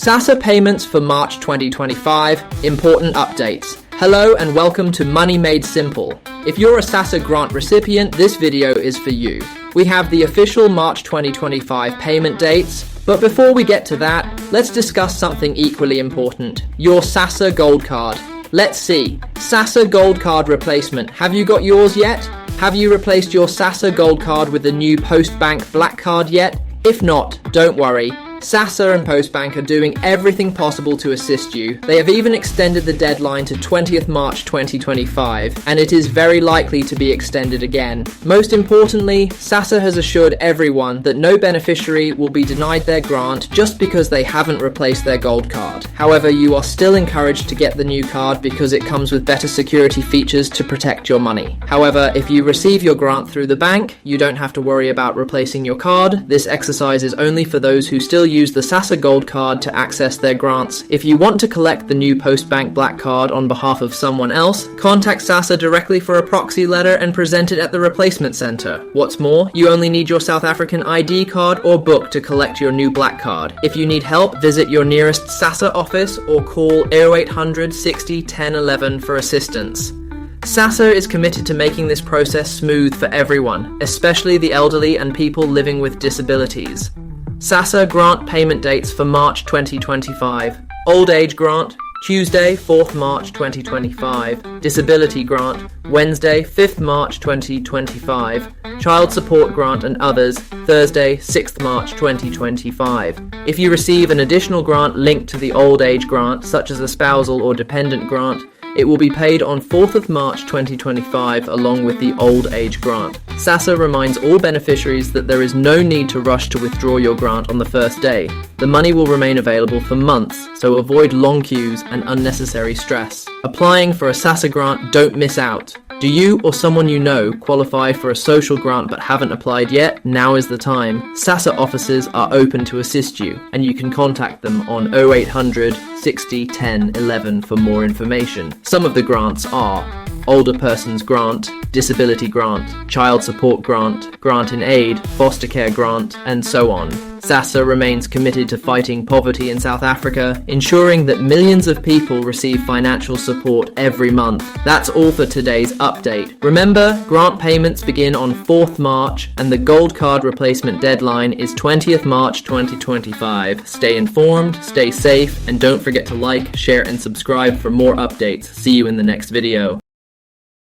SASSA payments for March 2025, important updates. Hello and welcome to Money Made Simple. If you're a SASSA grant recipient, this video is for you. We have the official March 2025 payment dates, but before we get to that, let's discuss something equally important, your SASSA Gold Card. Let's see. SASSA Gold Card replacement. Have you got yours yet? Have you replaced your SASSA Gold Card with the new Postbank Black Card yet? If not, don't worry. SASSA and Postbank are doing everything possible to assist you. They have even extended the deadline to 20th March 2025, and it is very likely to be extended again. Most importantly, SASSA has assured everyone that no beneficiary will be denied their grant just because they haven't replaced their gold card. However, you are still encouraged to get the new card because it comes with better security features to protect your money. However, if you receive your grant through the bank, you don't have to worry about replacing your card. This exercise is only for those who still use the SASSA Gold Card to access their grants. If you want to collect the new Postbank Black Card on behalf of someone else, contact SASSA directly for a proxy letter and present it at the replacement centre. What's more, you only need your South African ID card or book to collect your new Black Card. If you need help, visit your nearest SASSA office or call 0800 60 10 11 for assistance. SASSA is committed to making this process smooth for everyone, especially the elderly and people living with disabilities. SASSA grant payment dates for March 2025. Old Age Grant, Tuesday, 4th March 2025. Disability Grant, Wednesday, 5th March 2025. Child Support Grant and others, Thursday, 6th March 2025. If you receive an additional grant linked to the Old Age Grant, such as a spousal or dependent grant, it will be paid on 4th of March 2025 along with the Old Age Grant. SASSA reminds all beneficiaries that there is no need to rush to withdraw your grant on the first day. The money will remain available for months, so avoid long queues and unnecessary stress. Applying for a SASSA grant, don't miss out. Do you or someone you know qualify for a social grant but haven't applied yet? Now is the time. SASSA offices are open to assist you, and you can contact them on 0800 60 10 11 for more information. Some of the grants are Older Persons Grant, Disability Grant, Child Support Grant, Grant in Aid, Foster Care Grant, and so on. SASSA remains committed to fighting poverty in South Africa, ensuring that millions of people receive financial support every month. That's all for today's update. Remember, grant payments begin on 4th March, and the Gold Card replacement deadline is 20th March 2025. Stay informed, stay safe, and don't forget to like, share, and subscribe for more updates. See you in the next video.